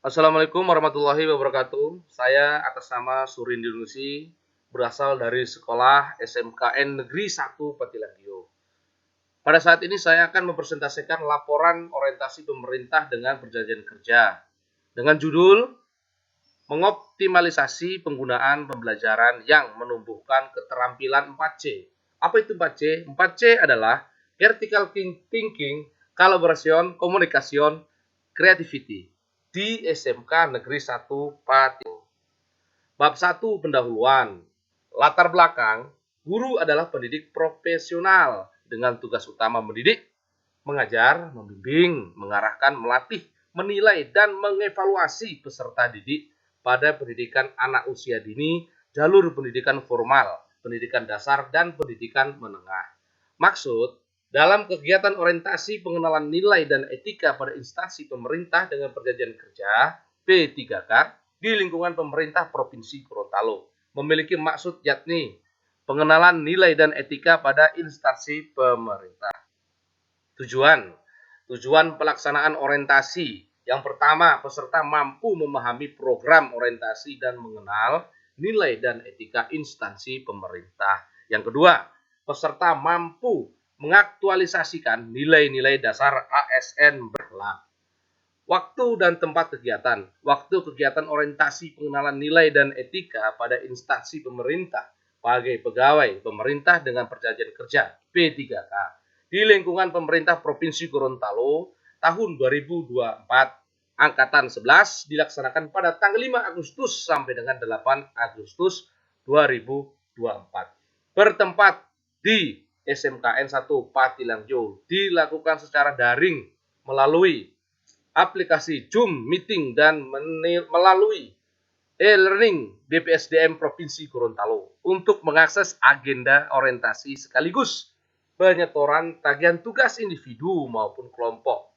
Assalamualaikum warahmatullahi wabarakatuh. Saya atas nama Surindi Nusi, berasal dari sekolah SMKN Negeri 1 Patilagio. Pada saat ini saya akan mempresentasikan laporan orientasi pemerintah dengan perjanjian kerja dengan judul Mengoptimalisasi penggunaan pembelajaran yang menumbuhkan keterampilan 4C. Apa itu 4C? 4C adalah Critical Thinking, Collaboration, Communication, Creativity di SMK Negeri 1 Patilagio. Bab 1 pendahuluan. Latar belakang, guru adalah pendidik profesional dengan tugas utama mendidik, mengajar, membimbing, mengarahkan, melatih, menilai, dan mengevaluasi peserta didik pada pendidikan anak usia dini, jalur pendidikan formal, pendidikan dasar, dan pendidikan menengah. Maksud, dalam kegiatan orientasi pengenalan nilai dan etika pada instansi pemerintah dengan perjanjian kerja P3K di lingkungan pemerintah Provinsi Gorontalo memiliki maksud yakni pengenalan nilai dan etika pada instansi pemerintah. Tujuan pelaksanaan orientasi. Yang pertama, peserta mampu memahami program orientasi dan mengenal nilai dan etika instansi pemerintah. Yang kedua, peserta mampu mengaktualisasikan nilai-nilai dasar ASN berlaku. Waktu dan tempat kegiatan. Waktu kegiatan orientasi pengenalan nilai dan etika pada instansi pemerintah sebagai pegawai pemerintah dengan perjanjian kerja P3K di lingkungan pemerintah Provinsi Gorontalo tahun 2024 angkatan 11 dilaksanakan pada tanggal 5 Agustus sampai dengan 8 Agustus 2024. Bertempat di SMKN 1 Patilagio, dilakukan secara daring melalui aplikasi Zoom Meeting dan melalui e-learning BPSDM Provinsi Gorontalo untuk mengakses agenda orientasi sekaligus penyetoran tagihan tugas individu maupun kelompok.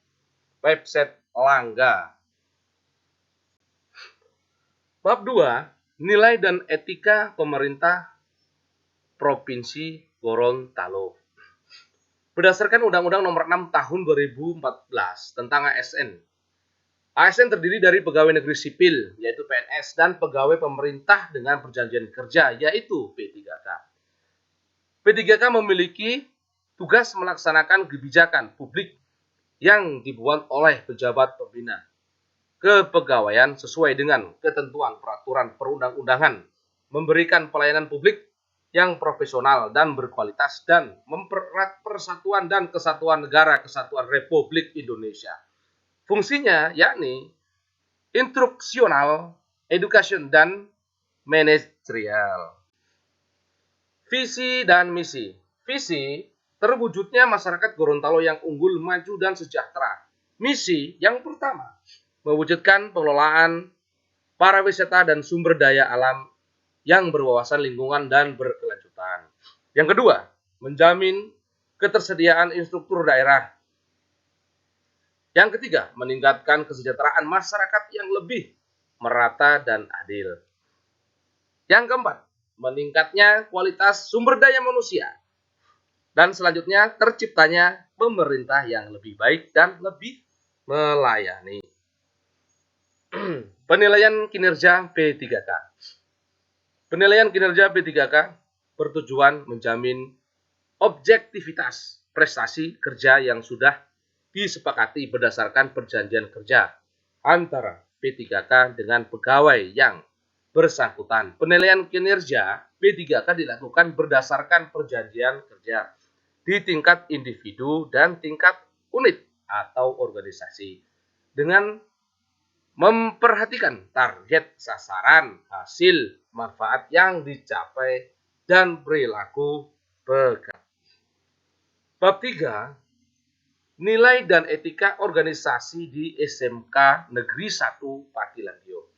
Website Langga. Bab 2, nilai dan etika pemerintah Provinsi Gorontalo. Berdasarkan Undang-Undang Nomor 6 Tahun 2014 tentang ASN. ASN terdiri dari pegawai negeri sipil, yaitu PNS, dan pegawai pemerintah dengan perjanjian kerja, yaitu P3K. P3K memiliki tugas melaksanakan kebijakan publik yang dibuat oleh pejabat pembina kepegawaian sesuai dengan ketentuan peraturan perundang-undangan, memberikan pelayanan publik yang profesional dan berkualitas, dan mempererat persatuan dan kesatuan negara kesatuan Republik Indonesia. Fungsinya yakni instruksional, education, dan manajerial. Visi dan misi. Visi, terwujudnya masyarakat Gorontalo yang unggul, maju, dan sejahtera. Misi yang pertama, mewujudkan pengelolaan pariwisata dan sumber daya alam yang berwawasan lingkungan dan berkelanjutan. Yang kedua, menjamin ketersediaan infrastruktur daerah. Yang ketiga, meningkatkan kesejahteraan masyarakat yang lebih merata dan adil. Yang keempat, meningkatnya kualitas sumber daya manusia. Dan selanjutnya, terciptanya pemerintah yang lebih baik dan lebih melayani. Penilaian kinerja P3K. Penilaian kinerja P3K bertujuan menjamin objektivitas prestasi kerja yang sudah disepakati berdasarkan perjanjian kerja antara P3K dengan pegawai yang bersangkutan. Penilaian kinerja P3K dilakukan berdasarkan perjanjian kerja di tingkat individu dan tingkat unit atau organisasi dengan memperhatikan target, sasaran, hasil, manfaat yang dicapai, dan perilaku pegawai. Bab 3, nilai dan etika organisasi di SMK Negeri 1 Patilagio.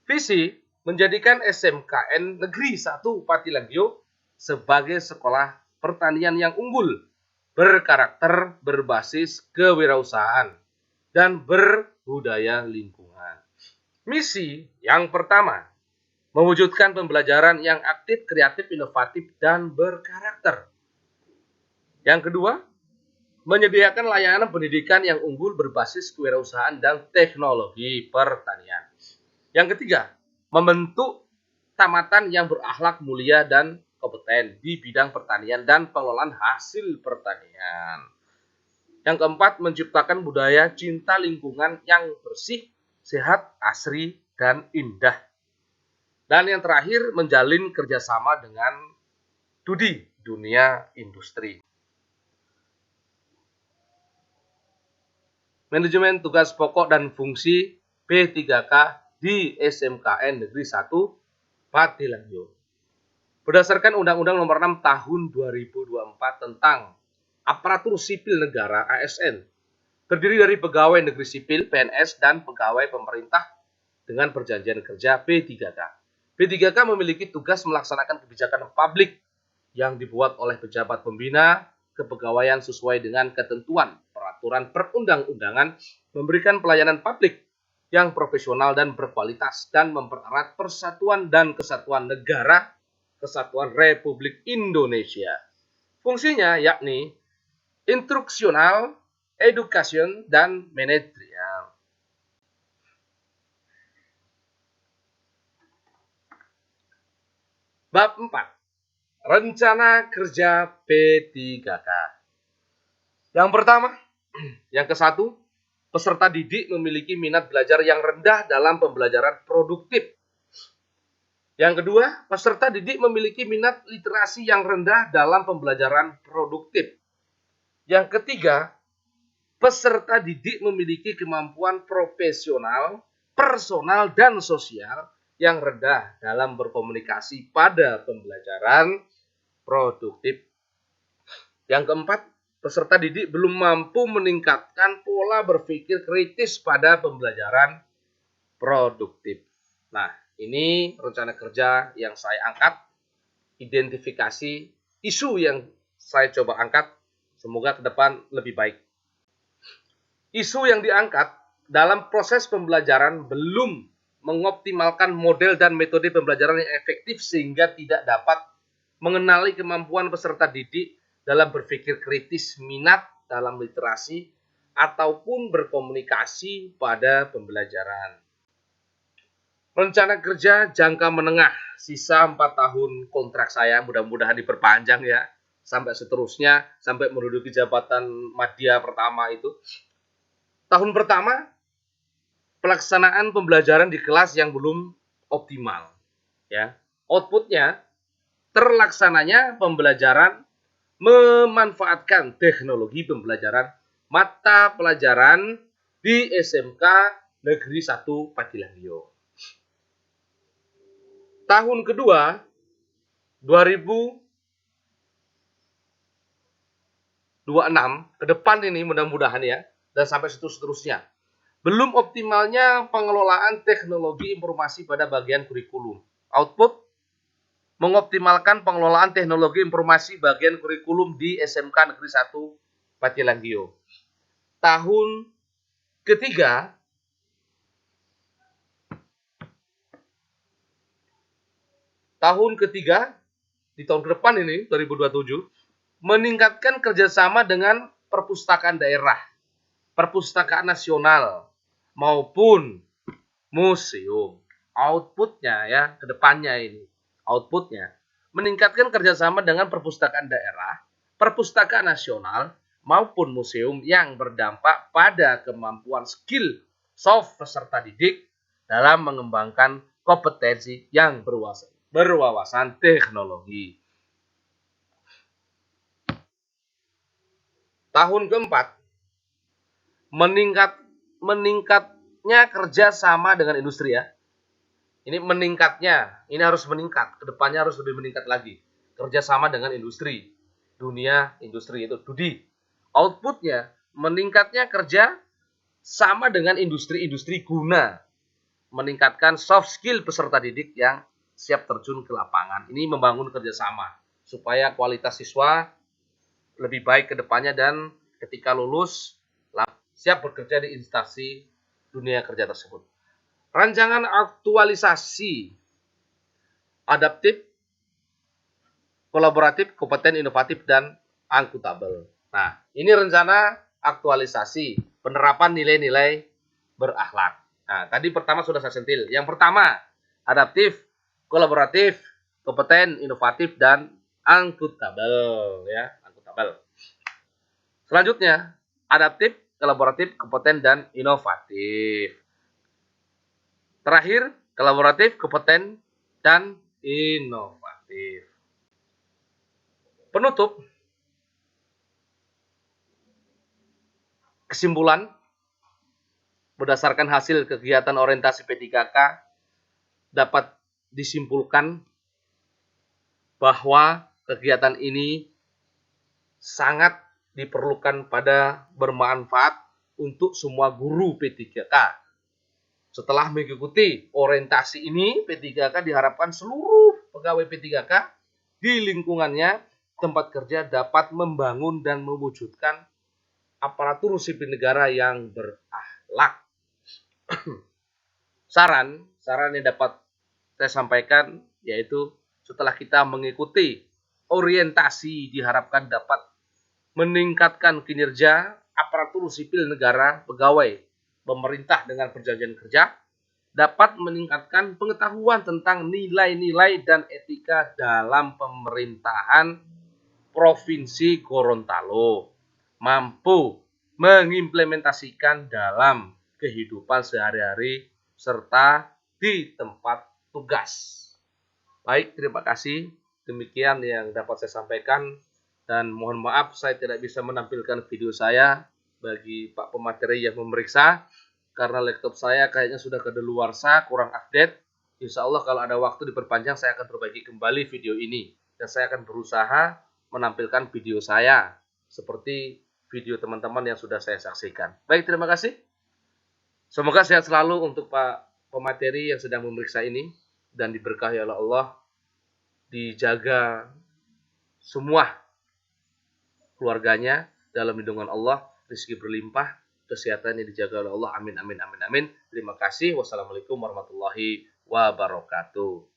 Visi menjadikan SMKN Negeri 1 Patilagio sebagai sekolah pertanian yang unggul, berkarakter, berbasis kewirausahaan, dan berbudaya lingkungan. Misi yang pertama, mewujudkan pembelajaran yang aktif, kreatif, inovatif, dan berkarakter. Yang kedua, menyediakan layanan pendidikan yang unggul berbasis kewirausahaan dan teknologi pertanian. Yang ketiga, membentuk tamatan yang berakhlak mulia dan kompeten di bidang pertanian dan pengelolaan hasil pertanian. Yang keempat, menciptakan budaya cinta lingkungan yang bersih, sehat, asri, dan indah. Dan yang terakhir, menjalin kerjasama dengan dunia industri. Manajemen tugas pokok dan fungsi P3K di SMKN Negeri 1 Patilanggio. Berdasarkan Undang-Undang Nomor 6 Tahun 2024 tentang Aparatur Sipil Negara (ASN), terdiri dari pegawai negeri sipil (PNS) dan pegawai pemerintah dengan perjanjian kerja P3K. P3K memiliki tugas melaksanakan kebijakan publik yang dibuat oleh pejabat pembina kepegawaian sesuai dengan ketentuan peraturan perundang-undangan, memberikan pelayanan publik yang profesional dan berkualitas, dan mempererat persatuan dan kesatuan negara Kesatuan Republik Indonesia. Fungsinya yakni instruksional, education, dan manajerial. Bab 4. Rencana kerja P3K. Yang pertama, yang ke-1, peserta didik memiliki minat belajar yang rendah dalam pembelajaran produktif. Yang kedua, peserta didik memiliki minat literasi yang rendah dalam pembelajaran produktif. Yang ketiga, peserta didik memiliki kemampuan profesional, personal, dan sosial yang rendah dalam berkomunikasi pada pembelajaran produktif. Yang keempat, peserta didik belum mampu meningkatkan pola berpikir kritis pada pembelajaran produktif. Nah, ini rencana kerja yang saya angkat, identifikasi isu yang saya coba angkat, semoga ke depan lebih baik. Isu yang diangkat dalam proses pembelajaran belum mengoptimalkan model dan metode pembelajaran yang efektif sehingga tidak dapat mengenali kemampuan peserta didik dalam berpikir kritis, minat dalam literasi, ataupun berkomunikasi pada pembelajaran. Rencana kerja jangka menengah, sisa 4 tahun kontrak saya, mudah-mudahan diperpanjang ya, sampai seterusnya, sampai menduduki jabatan madya pertama itu. Tahun pertama, pelaksanaan pembelajaran di kelas yang belum optimal. Ya, outputnya, terlaksananya pembelajaran memanfaatkan teknologi pembelajaran mata pelajaran di SMK Negeri 1 Patilanggio. Tahun kedua 2026 ke depan ini mudah-mudahan ya, dan sampai seterusnya. Belum optimalnya pengelolaan teknologi informasi pada bagian kurikulum. Output, mengoptimalkan pengelolaan teknologi informasi bagian kurikulum di SMK Negeri 1 Patilanggio. Tahun ketiga, di tahun ke depan ini, 2027, meningkatkan kerjasama dengan perpustakaan daerah, perpustakaan nasional, maupun museum. Outputnya ya, ke depannya ini. Outputnya, meningkatkan kerjasama dengan perpustakaan daerah, perpustakaan nasional, maupun museum yang berdampak pada kemampuan skill soft peserta didik dalam mengembangkan kompetensi yang berwawasan teknologi. Tahun keempat, meningkatnya kerjasama dengan industri ya. Ini meningkatnya, ini harus meningkat, kedepannya harus lebih meningkat lagi. Kerjasama dengan industri, dunia industri itu DUDI. Outputnya, meningkatnya kerja sama dengan industri-industri guna meningkatkan soft skill peserta didik yang siap terjun ke lapangan. Ini membangun kerjasama supaya kualitas siswa lebih baik kedepannya dan ketika lulus siap bekerja di instansi dunia kerja tersebut. Rancangan aktualisasi adaptif, kolaboratif, kompeten, inovatif, dan akuntabel. Nah, ini rencana aktualisasi penerapan nilai-nilai berakhlak. Nah, tadi pertama sudah saya sentil. Yang pertama, adaptif, kolaboratif, kompeten, inovatif, dan akuntabel. Ya, akuntabel. Selanjutnya, adaptif, kolaboratif, kompeten, dan inovatif. Terakhir, kolaboratif, kompeten, dan inovatif. Penutup, kesimpulan, berdasarkan hasil kegiatan orientasi P3K, dapat disimpulkan bahwa kegiatan ini sangat diperlukan pada bermanfaat untuk semua guru P3K. Setelah mengikuti orientasi ini, P3K diharapkan seluruh pegawai P3K di lingkungannya tempat kerja dapat membangun dan mewujudkan aparatur sipil negara yang berakhlak. Saran yang dapat saya sampaikan yaitu setelah kita mengikuti orientasi diharapkan dapat meningkatkan kinerja aparatur sipil negara, pegawai pemerintah dengan perjanjian kerja, dapat meningkatkan pengetahuan tentang nilai-nilai dan etika dalam pemerintahan Provinsi Gorontalo, mampu mengimplementasikan dalam kehidupan sehari-hari serta di tempat tugas. Baik, terima kasih. Demikian yang dapat saya sampaikan dan mohon maaf saya tidak bisa menampilkan video saya bagi Pak pemateri yang memeriksa karena laptop saya kayaknya sudah kedaluarsa, kurang update. Insya Allah kalau ada waktu diperpanjang saya akan perbaiki kembali video ini dan saya akan berusaha menampilkan video saya seperti video teman-teman yang sudah saya saksikan. Baik, terima kasih. Semoga sehat selalu untuk Pak pemateri yang sedang memeriksa ini dan diberkahi oleh Allah, dijaga semua keluarganya dalam lindungan Allah, rezeki berlimpah, kesehatannya dijaga oleh Allah. Amin, amin, amin, amin. Terima kasih. Wassalamualaikum warahmatullahi wabarakatuh.